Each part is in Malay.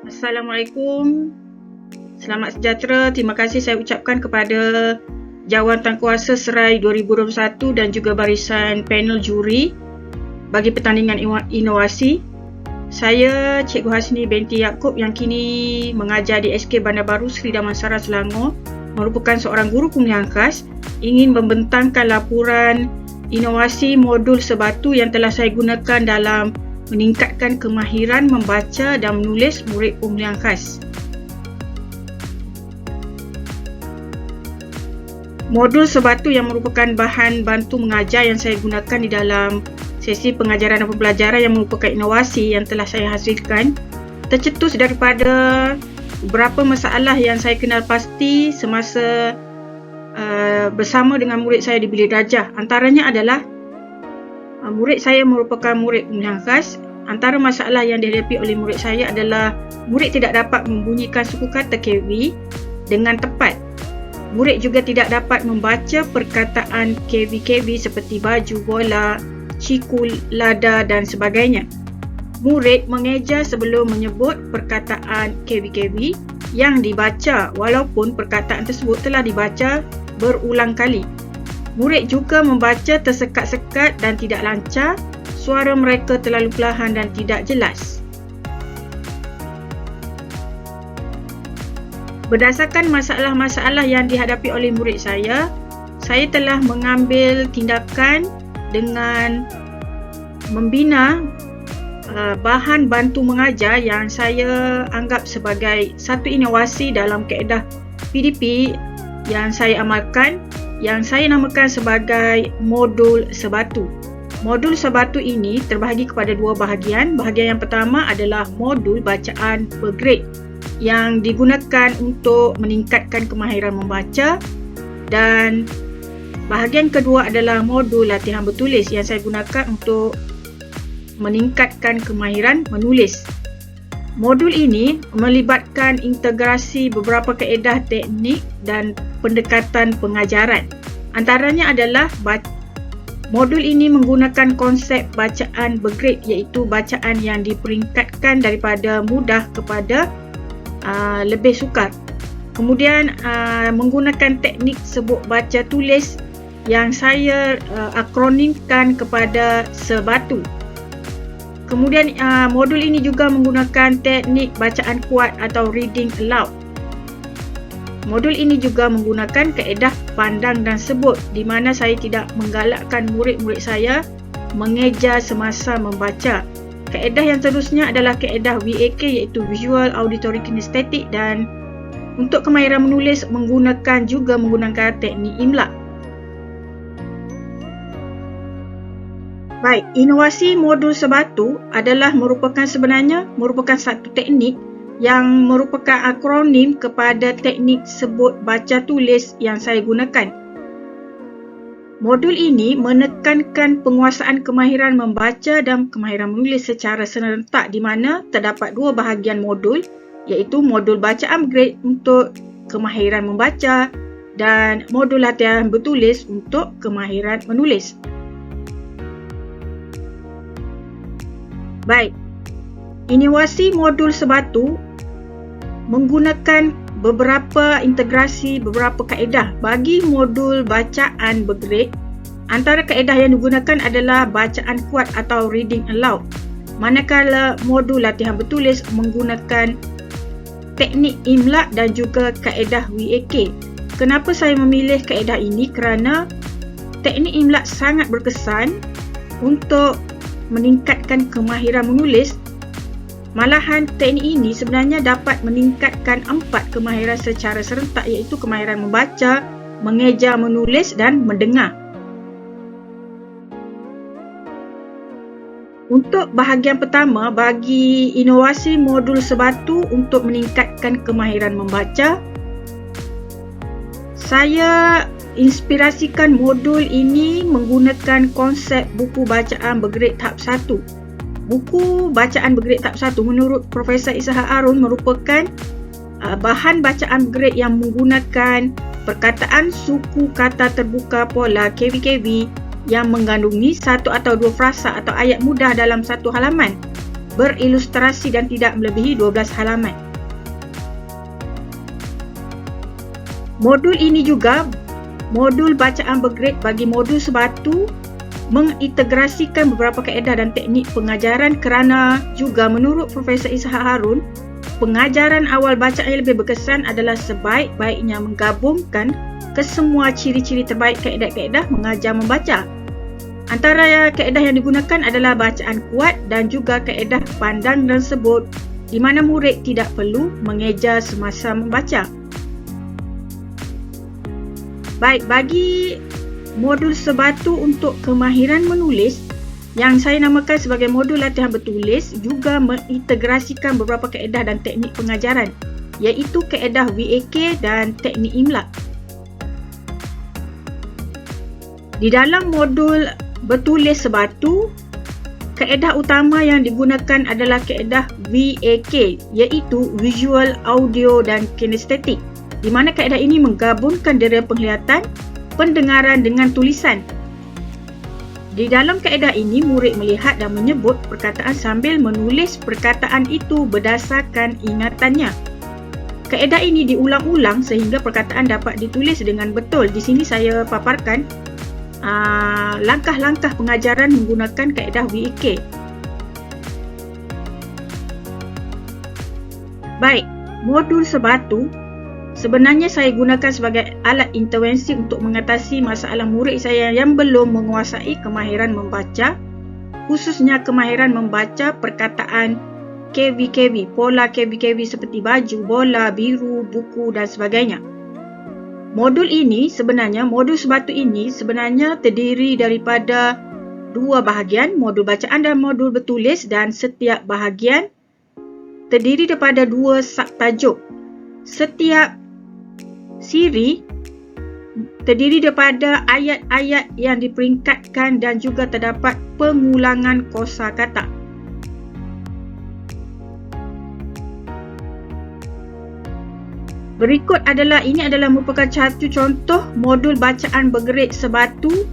Assalamualaikum. Selamat sejahtera. Terima kasih saya ucapkan kepada Jawatankuasa Serai 2021 dan juga barisan panel juri bagi pertandingan inovasi. Saya Cikgu Hasni binti Yaakob yang kini mengajar di SK Bandar Baru Seri Damansara Selangor, merupakan seorang guru pemilihan khas, ingin membentangkan laporan inovasi modul sebatu yang telah saya gunakan dalam meningkatkan kemahiran membaca dan menulis murid pemilihan khas. Modul sebatu yang merupakan bahan bantu mengajar yang saya gunakan di dalam sesi pengajaran dan pembelajaran yang merupakan inovasi yang telah saya hasilkan, tercetus daripada beberapa masalah yang saya kenal pasti semasa bersama dengan murid saya di Bilik Darjah. Antaranya adalah murid saya merupakan murid pemilihan khas. Antara masalah yang dihadapi oleh murid saya adalah murid tidak dapat membunyikan suku kata KV dengan tepat. Murid juga tidak dapat membaca perkataan KV-KV seperti baju, bola, cikul, lada dan sebagainya. Murid mengeja sebelum menyebut perkataan KV-KV yang dibaca walaupun perkataan tersebut telah dibaca berulang kali. Murid juga membaca tersekat-sekat dan tidak lancar, suara mereka terlalu perlahan dan tidak jelas. Berdasarkan masalah-masalah yang dihadapi oleh murid saya telah mengambil tindakan dengan membina bahan bantu mengajar yang saya anggap sebagai satu inovasi dalam kaedah PDP yang saya amalkan, yang saya namakan sebagai modul sebatu. Modul sebatu ini terbahagi kepada dua bahagian. Bahagian yang pertama adalah modul bacaan bergrade yang digunakan untuk meningkatkan kemahiran membaca, dan bahagian kedua adalah modul latihan bertulis yang saya gunakan untuk meningkatkan kemahiran menulis. Modul ini melibatkan integrasi beberapa kaedah teknik dan pendekatan pengajaran. Antaranya adalah modul ini menggunakan konsep bacaan bergrade, iaitu bacaan yang diperingkatkan daripada mudah kepada lebih sukar. Kemudian menggunakan teknik sebut baca tulis yang saya akronimkan kepada sebatu. Kemudian modul ini juga menggunakan teknik bacaan kuat atau reading aloud. Modul ini juga menggunakan kaedah pandang dan sebut, di mana saya tidak menggalakkan murid-murid saya mengeja semasa membaca. Kaedah yang seterusnya adalah kaedah VAK, iaitu Visual Auditory Kinesthetic, dan untuk kemahiran menulis menggunakan teknik imla. Baik, inovasi modul sebatu sebenarnya merupakan satu teknik yang merupakan akronim kepada teknik sebut baca tulis yang saya gunakan. Modul ini menekankan penguasaan kemahiran membaca dan kemahiran menulis secara serentak, di mana terdapat dua bahagian modul, iaitu modul bacaan bergrade untuk kemahiran membaca dan modul latihan bertulis untuk kemahiran menulis. Baik, inovasi modul sebatu menggunakan beberapa integrasi, beberapa kaedah. Bagi modul bacaan bergrade, antara kaedah yang digunakan adalah bacaan kuat atau reading aloud. Manakala modul latihan bertulis menggunakan teknik imla dan juga kaedah VAK. Kenapa saya memilih kaedah ini? Kerana teknik imla sangat berkesan untuk meningkatkan kemahiran menulis. Malahan teknik ini sebenarnya dapat meningkatkan 4 kemahiran secara serentak, iaitu kemahiran membaca, mengeja, menulis dan mendengar. Untuk bahagian pertama, bagi inovasi modul sebatu untuk meningkatkan kemahiran membaca, saya inspirasikan modul ini menggunakan konsep buku bacaan bergrade tahap 1. Buku bacaan bergrade tahap 1 menurut Profesor Ishak Harun merupakan bahan bacaan bergrade yang menggunakan perkataan suku kata terbuka pola KV-KV yang mengandungi satu atau dua frasa atau ayat mudah dalam satu halaman. berilustrasi dan tidak melebihi 12 halaman. Modul ini juga modul bacaan bergrade bagi modul sebatu mengintegrasikan beberapa kaedah dan teknik pengajaran kerana juga menurut Profesor Ishak Harun, pengajaran awal bacaan yang lebih berkesan adalah sebaik-baiknya menggabungkan kesemua ciri-ciri terbaik kaedah-kaedah mengajar membaca. Antara kaedah yang digunakan adalah bacaan kuat dan juga kaedah pandang dan sebut, di mana murid tidak perlu mengeja semasa membaca. Baik, bagi modul sebatu untuk kemahiran menulis yang saya namakan sebagai modul latihan bertulis juga mengintegrasikan beberapa kaedah dan teknik pengajaran, iaitu kaedah VAK dan teknik imla. Di dalam modul bertulis sebatu, kaedah utama yang digunakan adalah kaedah VAK, iaitu Visual, Audio dan Kinestetik, di mana kaedah ini menggabungkan dera penglihatan, pendengaran dengan tulisan. Di dalam kaedah ini, murid melihat dan menyebut perkataan sambil menulis perkataan itu berdasarkan ingatannya. Kaedah ini diulang-ulang sehingga perkataan dapat ditulis dengan betul. Di sini saya paparkan langkah-langkah pengajaran menggunakan kaedah VAK. Baik, modul sebatu sebenarnya saya gunakan sebagai alat intervensi untuk mengatasi masalah murid saya yang belum menguasai kemahiran membaca, khususnya kemahiran membaca perkataan KV-KV, pola KV-KV seperti baju, bola, biru, buku dan sebagainya. Modul sebatu ini sebenarnya terdiri daripada dua bahagian, modul bacaan dan modul bertulis, dan setiap bahagian terdiri daripada dua subtajuk. Setiap siri terdiri daripada ayat-ayat yang diperingkatkan dan juga terdapat pengulangan kosakata. Berikut ini adalah merupakan satu contoh modul bacaan bergrade sebatu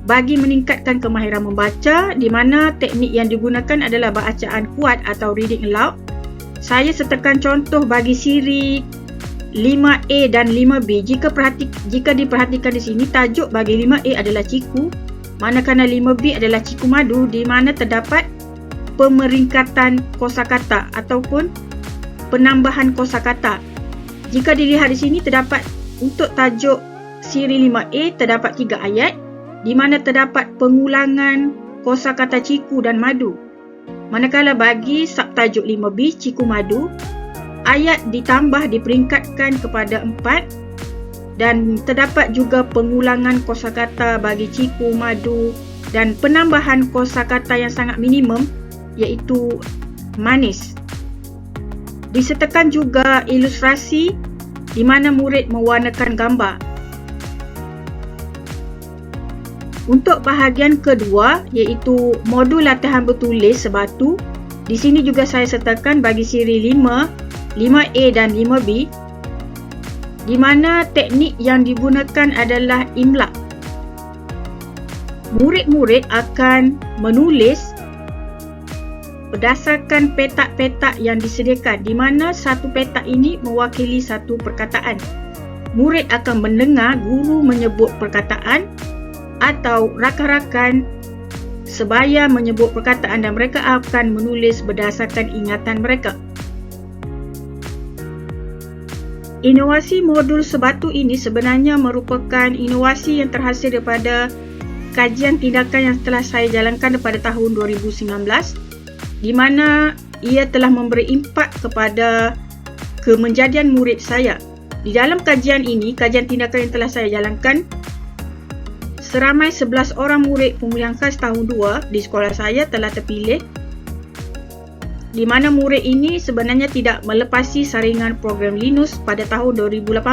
bagi meningkatkan kemahiran membaca, di mana teknik yang digunakan adalah bacaan kuat atau reading aloud. Saya sertakan contoh bagi siri 5A dan 5B. Jika diperhatikan di sini, tajuk bagi 5A adalah ciku, manakala 5B adalah ciku madu, di mana terdapat pemeringkatan kosakata ataupun penambahan kosakata. Jika dilihat di sini, terdapat untuk tajuk siri 5A terdapat 3 ayat, di mana terdapat pengulangan kosakata ciku dan madu. Manakala bagi subtajuk 5B, ciku madu, ayat ditambah diperingkatkan kepada 4 dan terdapat juga pengulangan kosakata bagi ciku, madu dan penambahan kosakata yang sangat minimum iaitu manis. Disertakan juga ilustrasi di mana murid mewarnakan gambar. Untuk bahagian kedua iaitu modul latihan bertulis sebatu, di sini juga saya sertakan bagi siri 5, 5A dan 5B, di mana teknik yang digunakan adalah imla. Murid-murid akan menulis berdasarkan petak-petak yang disediakan, di mana satu petak ini mewakili satu perkataan. Murid akan mendengar guru menyebut perkataan atau rakan-rakan sebaya menyebut perkataan dan mereka akan menulis berdasarkan ingatan mereka. Inovasi modul sebatu ini sebenarnya merupakan inovasi yang terhasil daripada kajian tindakan yang telah saya jalankan pada tahun 2019, di mana ia telah memberi impak kepada kemenjadian murid saya. Di dalam kajian ini, kajian tindakan yang telah saya jalankan, seramai 11 orang murid pemulihan khas tahun 2 di sekolah saya telah terpilih, di mana murid ini sebenarnya tidak melepasi saringan program Linus pada tahun 2018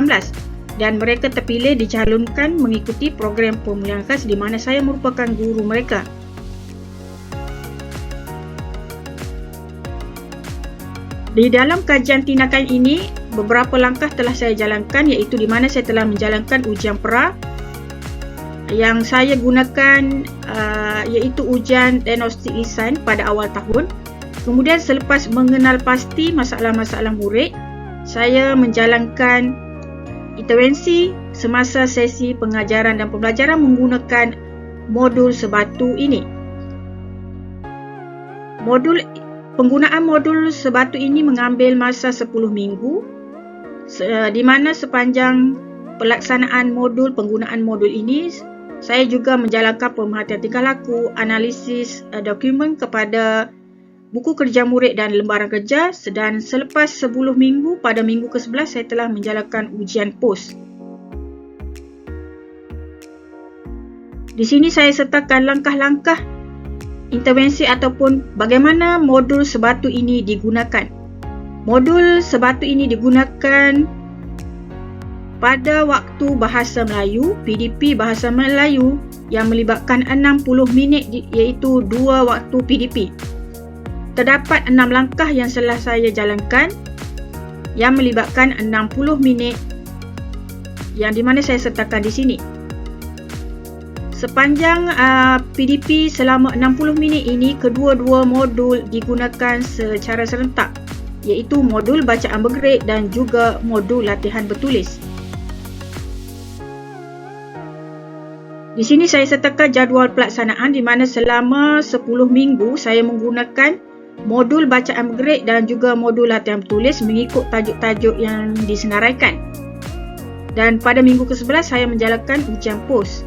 dan mereka terpilih dicalonkan mengikuti program pemulihan khas di mana saya merupakan guru mereka. Di dalam kajian tindakan ini, beberapa langkah telah saya jalankan, iaitu di mana saya telah menjalankan ujian pra yang saya gunakan iaitu ujian diagnostik lisan pada awal tahun. Kemudian selepas mengenal pasti masalah-masalah murid, saya menjalankan intervensi semasa sesi pengajaran dan pembelajaran menggunakan modul sebatu ini. Penggunaan modul sebatu ini mengambil masa 10 minggu, di mana sepanjang pelaksanaan penggunaan modul ini, saya juga menjalankan pemerhatian tingkah laku, analisis dokumen kepada buku kerja murid dan lembaran kerja, dan selepas 10 minggu pada minggu ke-11 saya telah menjalankan ujian pos. Di sini saya sertakan langkah-langkah intervensi ataupun bagaimana modul sebatu ini digunakan. Modul sebatu ini digunakan pada waktu bahasa Melayu, PDP bahasa Melayu yang melibatkan 60 minit iaitu 2 waktu PDP. Terdapat 6 langkah yang telah saya jalankan yang melibatkan 60 minit yang di mana saya sertakan di sini. Sepanjang PDP selama 60 minit ini, kedua-dua modul digunakan secara serentak, iaitu modul bacaan bergerak dan juga modul latihan bertulis. Di sini saya sertakan jadual pelaksanaan di mana selama 10 minggu saya menggunakan modul bacaan bergerak dan juga modul latihan bertulis mengikut tajuk-tajuk yang disenaraikan. Dan pada minggu ke-11 saya menjalankan ujian pos.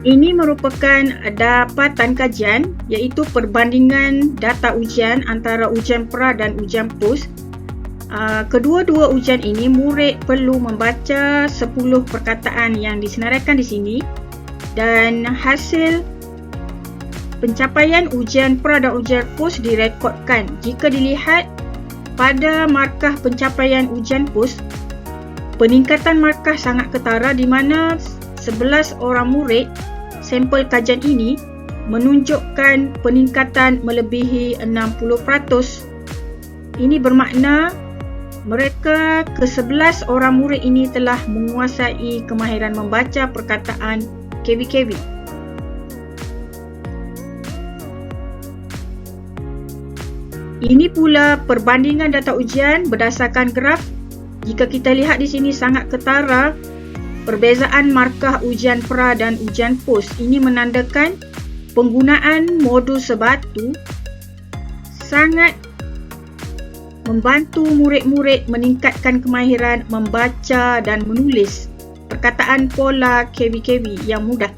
Ini merupakan dapatan kajian iaitu perbandingan data ujian antara ujian pra dan ujian pos. Kedua-dua ujian ini murid perlu membaca 10 perkataan yang disenaraikan di sini dan hasil pencapaian ujian pra dan ujian pos direkodkan. Jika dilihat pada markah pencapaian ujian pos, peningkatan markah sangat ketara di mana 11 orang murid sampel kajian ini menunjukkan peningkatan melebihi 60%. Ini bermakna mereka ke-11 orang murid ini telah menguasai kemahiran membaca perkataan KV-KV. Ini pula perbandingan data ujian berdasarkan graf. Jika kita lihat di sini sangat ketara perbezaan markah ujian pra dan ujian pos. Ini menandakan penggunaan modul sebatu sangat membantu murid-murid meningkatkan kemahiran membaca dan menulis perkataan pola KV-KV yang mudah.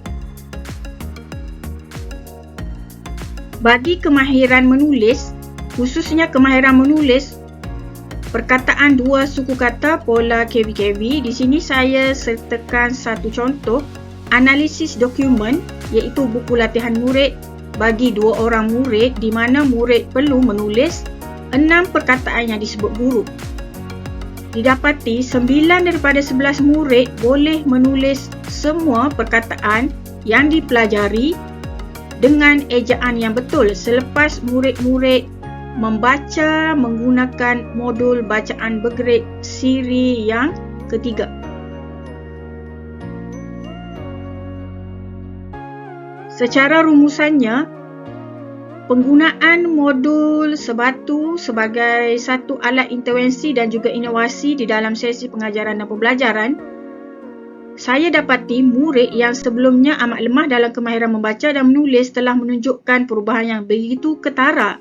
Bagi kemahiran menulis, khususnya kemahiran menulis perkataan dua suku kata pola KV-KV, di sini saya sertakan satu contoh analisis dokumen iaitu buku latihan murid bagi 2 orang murid di mana murid perlu menulis 6 perkataan yang disebut guru. Didapati 9 daripada 11 murid boleh menulis semua perkataan yang dipelajari dengan ejaan yang betul selepas murid-murid membaca menggunakan modul bacaan bergerak siri yang ketiga. Secara rumusannya, penggunaan modul sebatu sebagai satu alat intervensi dan juga inovasi di dalam sesi pengajaran dan pembelajaran, saya dapati murid yang sebelumnya amat lemah dalam kemahiran membaca dan menulis telah menunjukkan perubahan yang begitu ketara.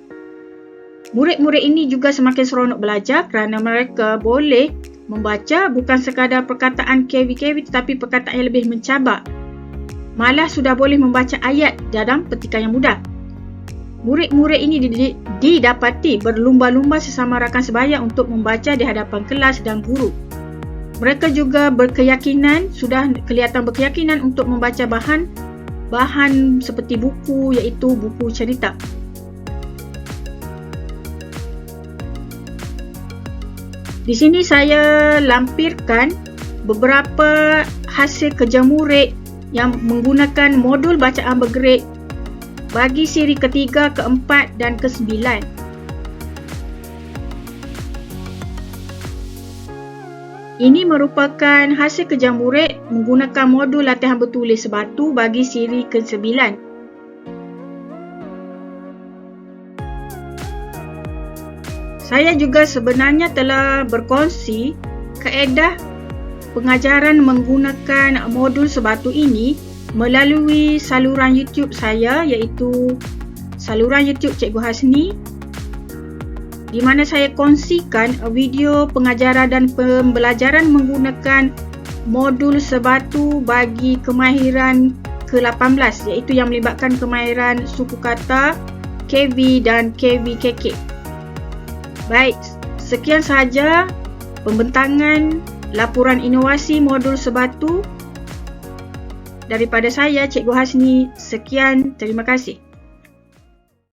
Murid-murid ini juga semakin seronok belajar kerana mereka boleh membaca bukan sekadar perkataan KV-KV tetapi perkataan yang lebih mencabar. Malah sudah boleh membaca ayat dalam petikan yang mudah. Murid-murid ini didapati berlumba-lumba sesama rakan sebaya untuk membaca di hadapan kelas dan guru. Mereka juga sudah kelihatan berkeyakinan untuk membaca bahan seperti buku iaitu buku cerita. Di sini saya lampirkan beberapa hasil kerja murid yang menggunakan modul bacaan bergerak bagi siri ketiga, keempat dan ke-9. Ini merupakan hasil kerja murid menggunakan modul latihan bertulis sebatu bagi siri ke-9. Saya juga sebenarnya telah berkongsi kaedah pengajaran menggunakan modul sebatu ini melalui saluran YouTube saya, iaitu saluran YouTube Cikgu Hasni, di mana saya kongsikan video pengajaran dan pembelajaran menggunakan modul sebatu bagi kemahiran ke-18, iaitu yang melibatkan kemahiran suku kata, KV dan KVKK. Baik, sekian sahaja pembentangan laporan inovasi modul sebatu daripada saya, Cikgu Hasni. Sekian, terima kasih.